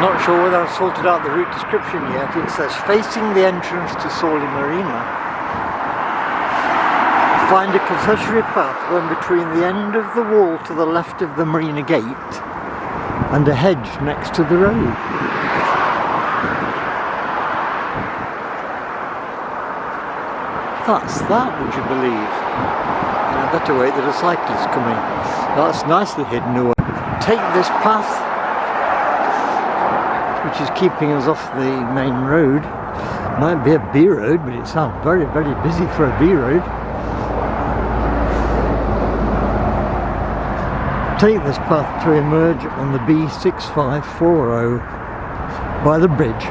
not sure whether I've sorted out the route description yet. It says facing the entrance to Sawley Marina, find a concessionary path going between the end of the wall to the left of the marina gate and a hedge next to the road. That's that, would you believe? And I better wait that a cyclist coming. That's nicely hidden away. Take this path, which is keeping us off the main road. Might be a B road, but it sounds very, very busy for a B road. Take this path to emerge on the B6540 by the bridge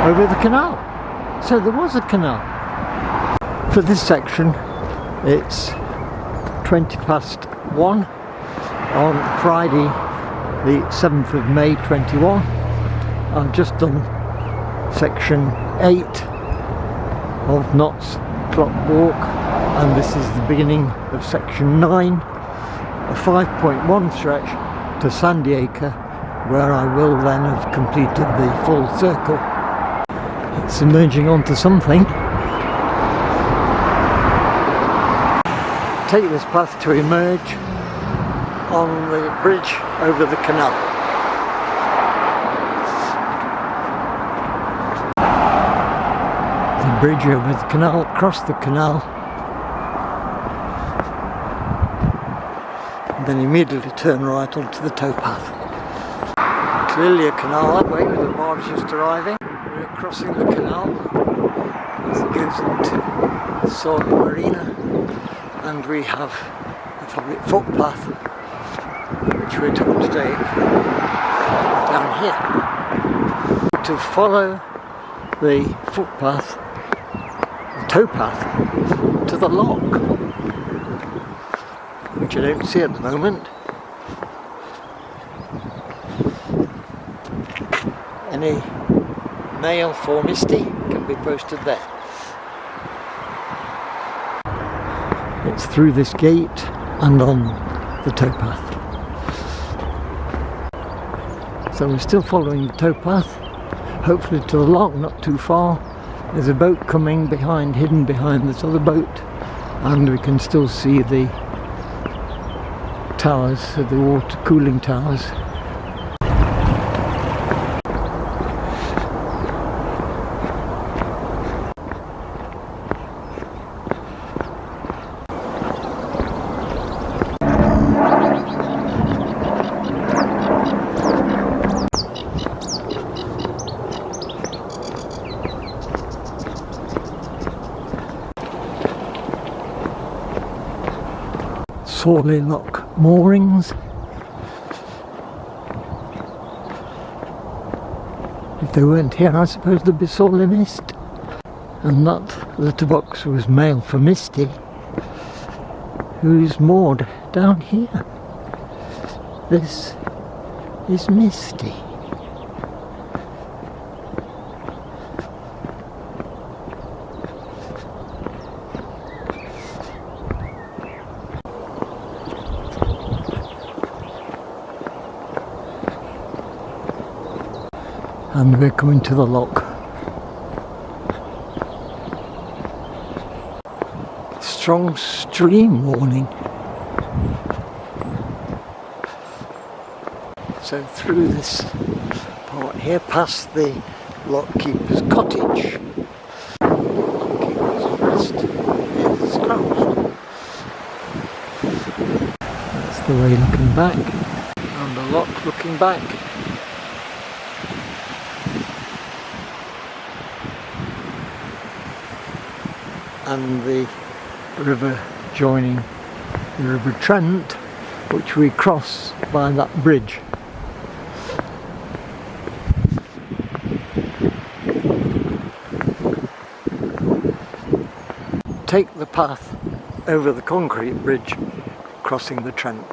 over the canal. So there was a canal. For this section, it's 1:20 on Friday, the 7th of May 21. I've just done section 8 of Knott's Clockwalk, and this is the beginning of section 9, a 5.1 stretch to Sandiacre, where I will then have completed the full circle. It's emerging onto something. Take this path to emerge on the bridge over the canal. The bridge over the canal, across the canal, and then immediately turn right onto the towpath. Clearly a canal that way, with the barge just arriving. We're crossing the canal as it goes into Sawley Marina. And we have a public footpath which we're told to take down here. To follow the footpath, the towpath, to the lock, which I don't see at the moment. Any mail for Misty can be posted there. It's through this gate and on the towpath. So we're still following the towpath, hopefully to the lock, not too far. There's a boat coming behind, hidden behind this other boat, and we can still see the towers, the water cooling towers. Sawley Lock moorings. If they weren't here, I suppose there'd be Sawley Mist. And that letterbox was mail for Misty, who's moored down here. This is Misty. And we're coming to the lock. Strong stream warning. So through this part here, past the lockkeeper's cottage. Lockkeeper's rest is closed. That's the way looking back. And the lock looking back. And the river joining the River Trent, which we cross by that bridge. Take the path over the concrete bridge crossing the Trent.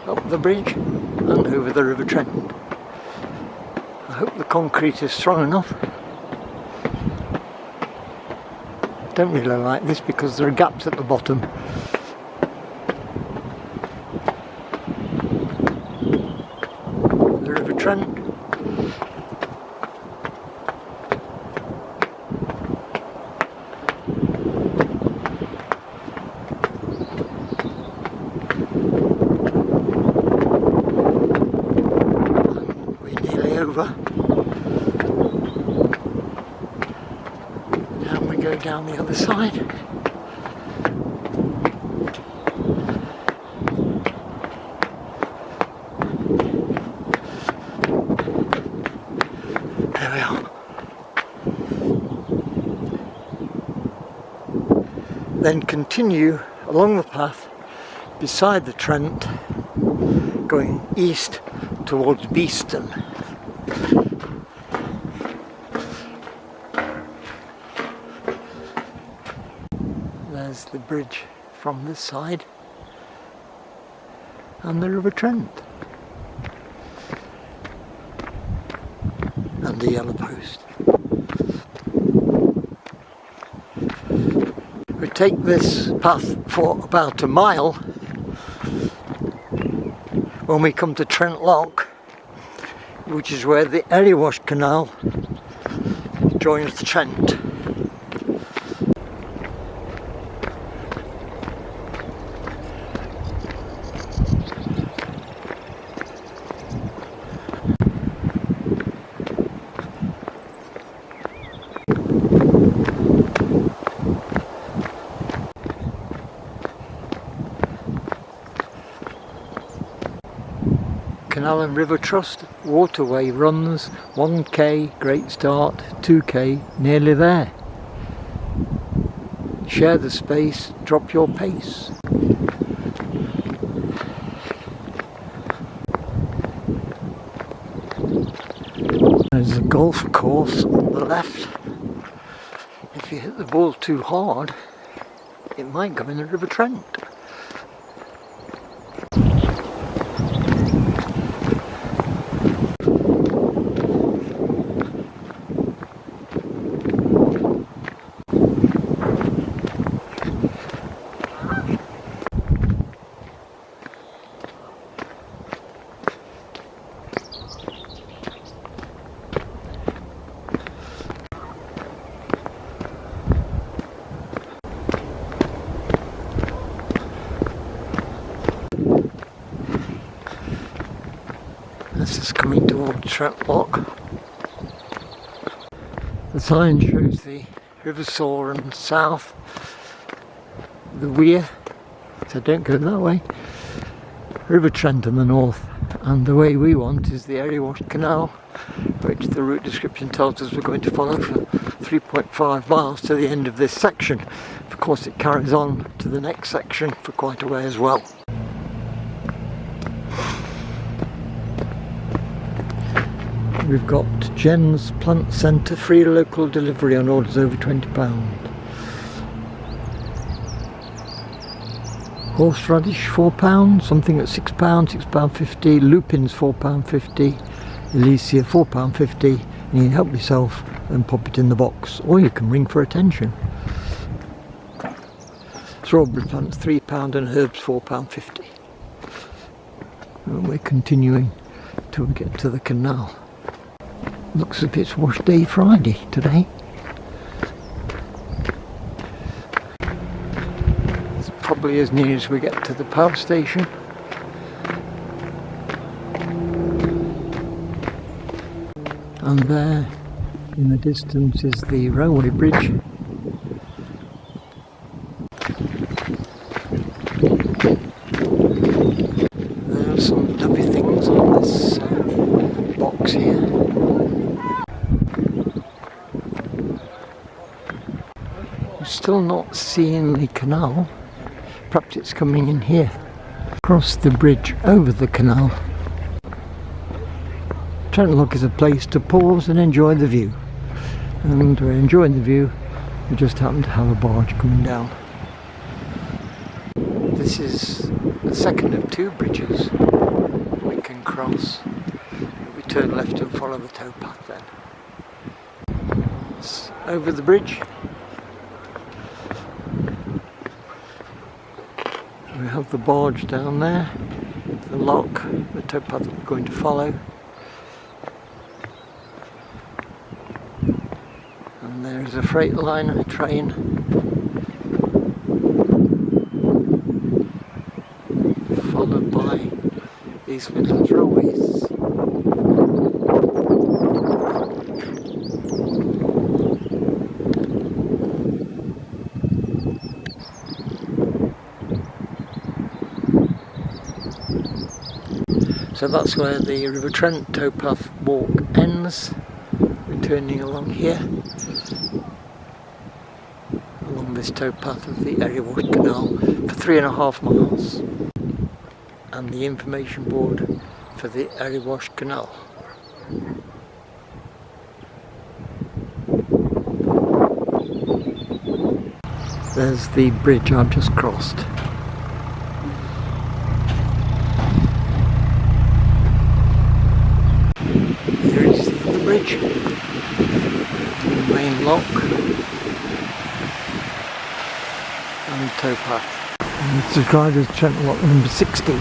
Up the bridge and over the River Trent. I hope the concrete is strong enough. Don't really like this because there are gaps at the bottom. The River Trent. We're nearly over. Go down the other side. There we are. Then continue along the path beside the Trent, going east towards Beeston. There's the bridge from this side and the River Trent and the yellow post. We take this path for about a mile when we come to Trent Lock, which is where the Erywash Canal joins the Trent. Canal and River Trust waterway runs 1k, great start, 2k, nearly there. Share the space, drop your pace. There's a golf course on the left. If you hit the ball too hard, it might go in the River Trent. This is coming towards Clockwalk. The sign shows the River Saw and south, the Weir, so don't go that way, River Trent in the north, and the way we want is the Erywash Canal, which the route description tells us we're going to follow for 3.5 miles to the end of this section. Of course it carries on to the next section for quite a way as well. We've got Jen's Plant Centre, free local delivery on orders over £20. Horseradish £4, something at £6, £6.50, lupins £4.50, Elysia £4.50, and you can help yourself and pop it in the box, or you can ring for attention. Strawberry plants £3 and herbs £4.50. And we're continuing till we get to the canal. Looks as if it's wash day Friday today. It's probably as near as we get to the power station. And there in the distance is the railway bridge. There are some lovely things on this box here. Still not seeing the canal. Perhaps it's coming in here. Across the bridge over the canal. Trent Lock is a place to pause and enjoy the view. And we're enjoying the view. We just happen to have a barge coming down. This is the second of two bridges we can cross. We turn left and follow the towpath then. It's over the bridge. have the barge down there, the lock, the towpath that we're going to follow. And there's a freight liner train. Followed by East Midlands Railways. So that's where the River Trent towpath walk ends. We're turning along here, along this towpath of the Erewash Canal for 3.5 miles, and the information board for the Erewash Canal. There's the bridge I've just crossed. Here is the bridge, the main lock, and towpath. And it's described as Trent Lock number 60.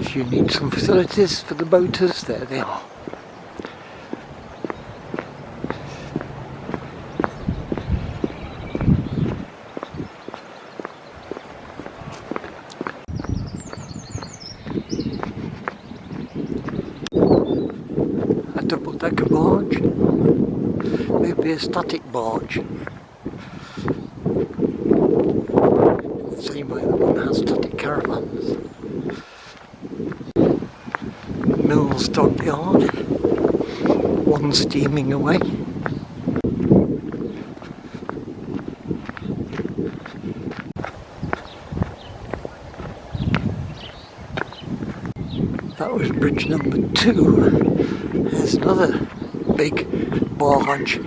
If you need some facilities for the boaters, there they are. A double-decker barge, maybe a static barge. The same way that one has static caravans. Mill's dockyard, one steaming away. That was bridge number 2. There's another big barge.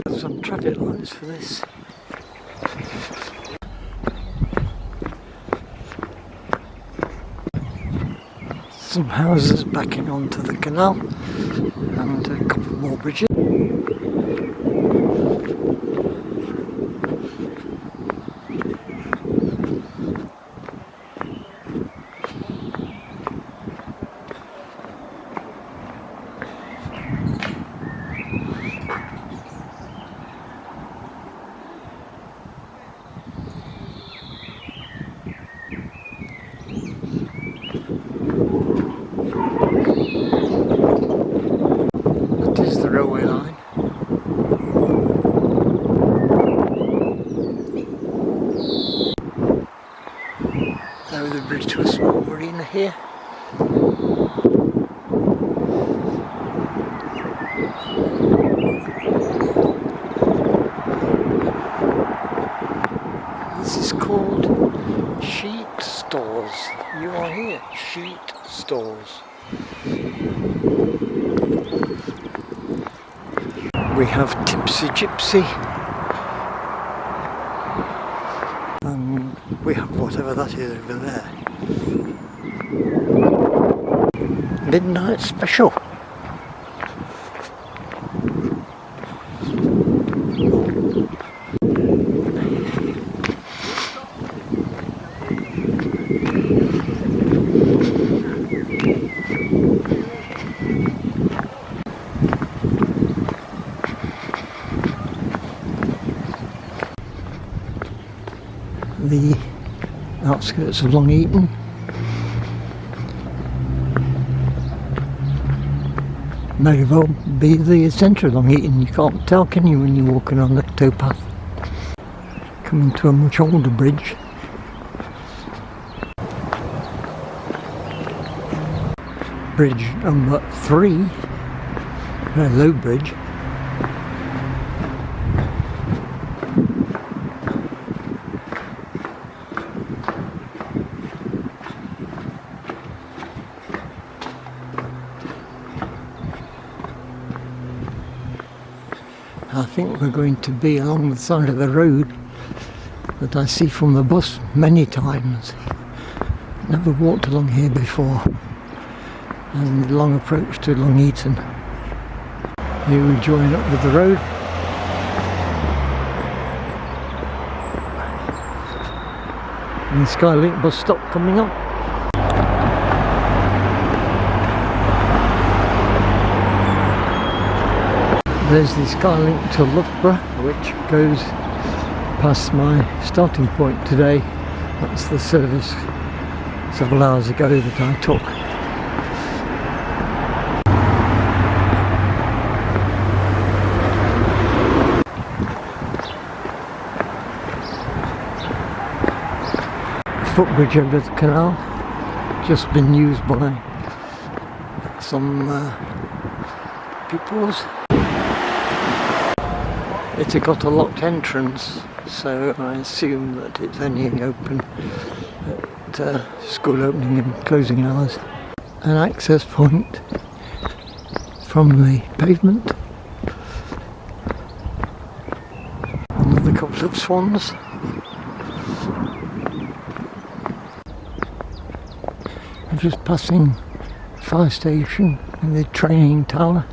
There's some traffic lights for this. Some houses backing onto the canal and a couple more bridges. Railway line. Over the bridge to a small marina here. This is called Sheet Stores. You are here, Sheet Stores. We have Tipsy Gypsy, and we have whatever that is over there. Midnight Special. The outskirts of Long Eaton. May well be the centre of Long Eaton. You can't tell, can you, when you're walking on the towpath? Coming to a much older bridge. Bridge number 3, a low bridge. I think we're going to be along the side of the road that I see from the bus many times. Never walked along here before. And long approach to Long Eaton. Here we join up with the road. And the Skylink bus stop coming up. There's the Skylink to Loughborough, which goes past my starting point today. That's the service several hours ago that I took. Footbridge over the canal, just been used by some pupils. It's got a locked entrance, so I assume that it's only open at school opening and closing hours. An access point from the pavement. Another couple of swans. I'm just passing the fire station and the training tower.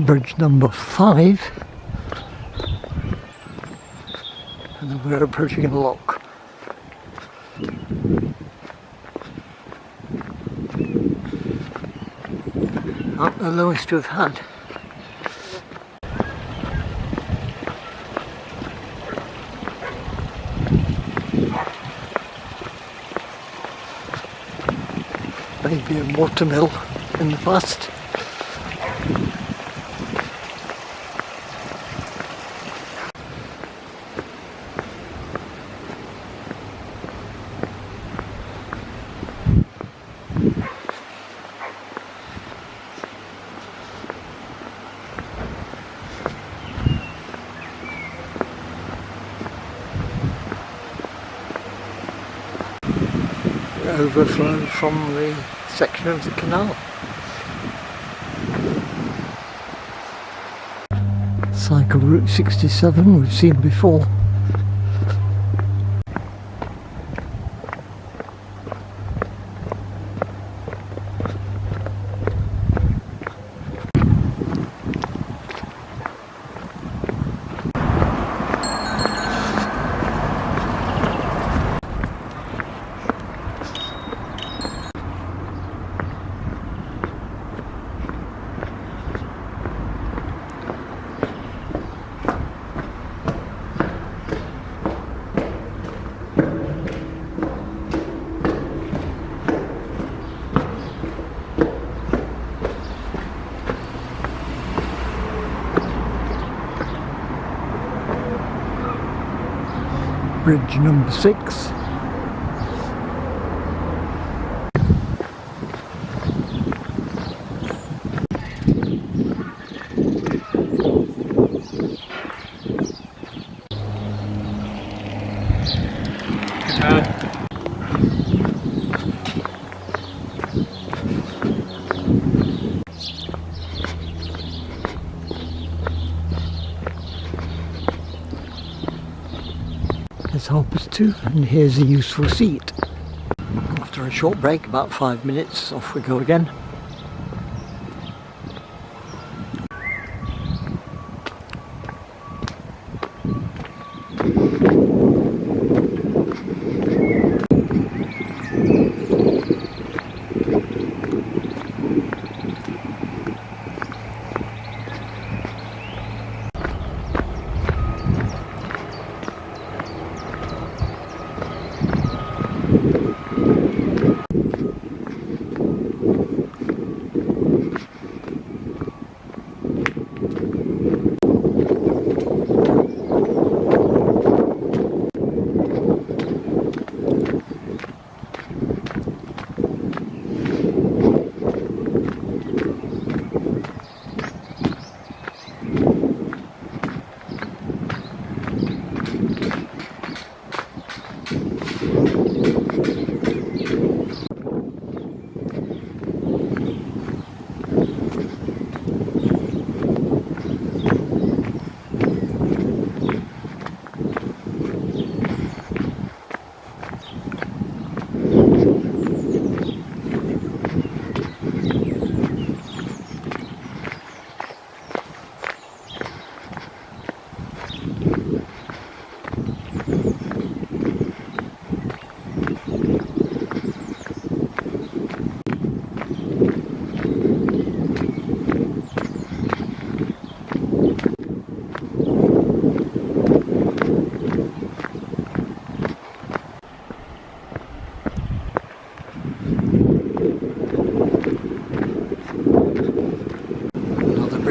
Bridge number 5, and then we're approaching a lock. Not the lowest we've had. Maybe a watermill in the past. Overflow from the section of the canal. Cycle Route 67 we've seen before. Bridge number 6. It's 2:30 and here's a useful seat. After a short break, about 5 minutes, off we go again.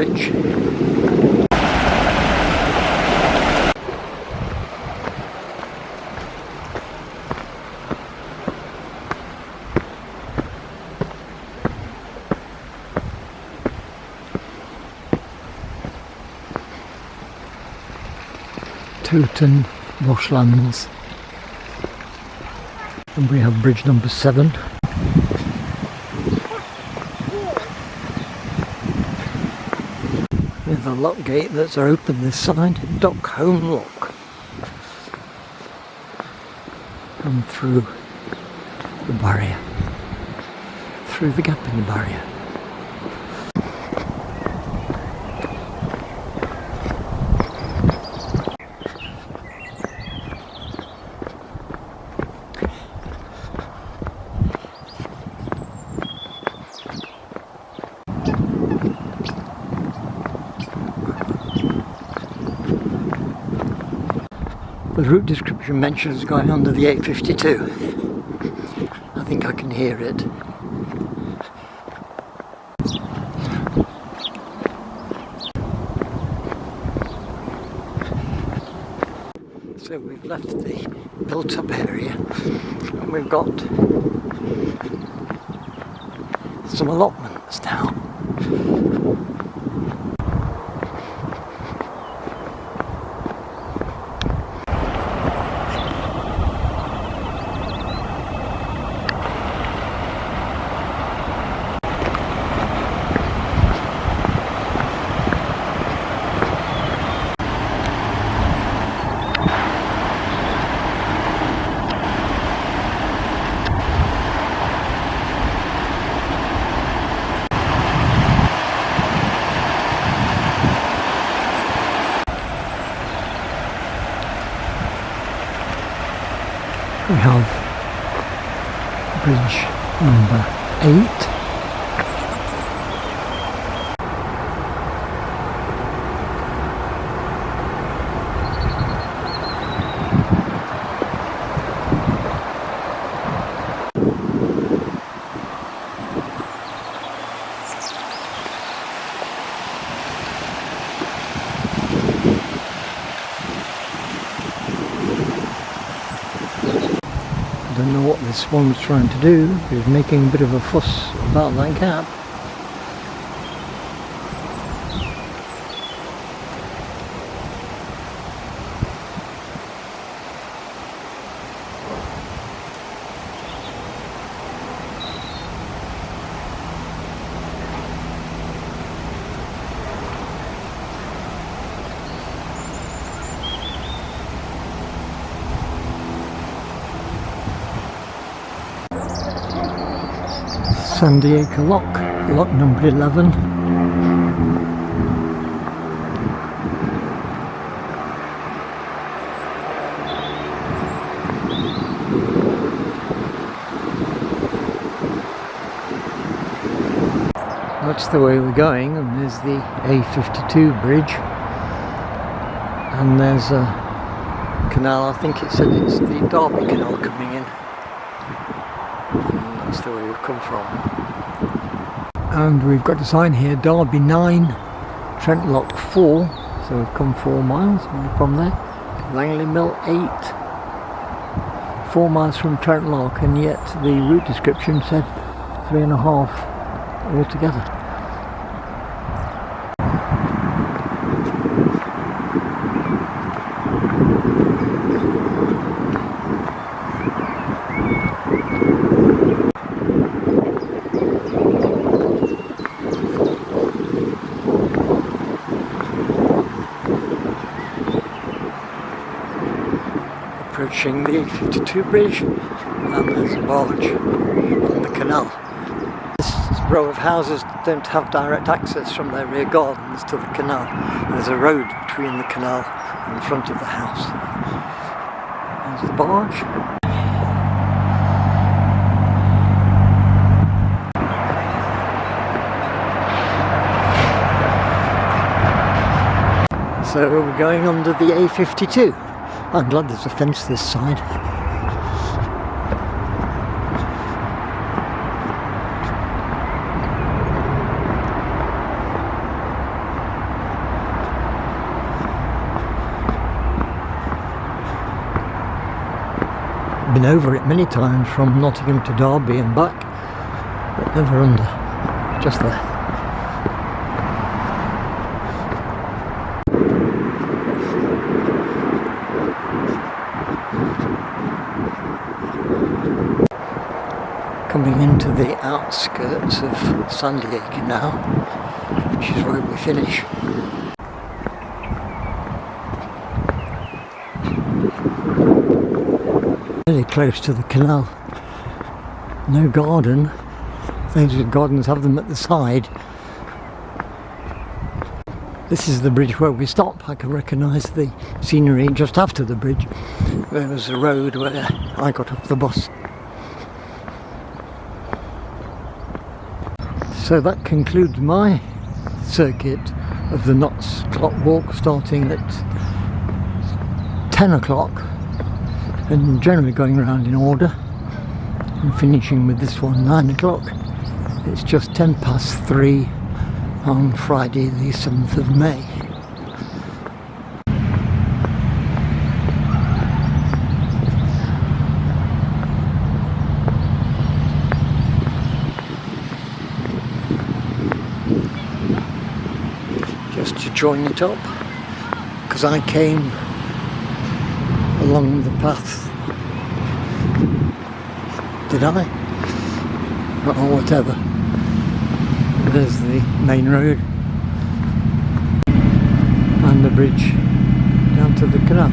bridge. Tooten Bushlands, and we have bridge number 7. With a lock gate that's open this side, Dock Home Lock, and through the barrier, through the gap in the barrier. The route description mentions going under the 852. I think I can hear it. So we've left the built-up area and we've got some allotments now. We have bridge number 8. I don't know what this one's trying to do. He's making a bit of a fuss about that gap. Sandiacre lock, lock number 11. That's the way we're going, and there's the A52 bridge, and there's a canal. I think it said it's the Derby Canal coming in. That's the way we've come from. And we've got a sign here, Derby 9, Trentlock 4, so we've come 4 miles from there. Langley Mill 8, 4 miles from Trentlock, and yet the route description said 3.5 altogether. Approaching the A52 bridge, and there's a barge on the canal. This row of houses don't have direct access from their rear gardens to the canal. There's a road between the canal and the front of the house. There's the barge. So we're going under the A52. I'm glad there's a fence this side. been over it many times from Nottingham to Derby and back, but never under, just there. Coming into the outskirts of Sandiacre now, which is where we finish. Really close to the canal. No garden. Those gardens have them at the side. This is the bridge where we stop. I can recognise the scenery just after the bridge. There was a road where I got off the bus. So that concludes my circuit of the Notts Clockwalk, starting at 10 o'clock and generally going around in order and finishing with this one 9 o'clock. It's just 3 on Friday the 7th of May. Just to join it up, because I came along the path. Did I? Or whatever. There's the main road and the bridge down to the canal.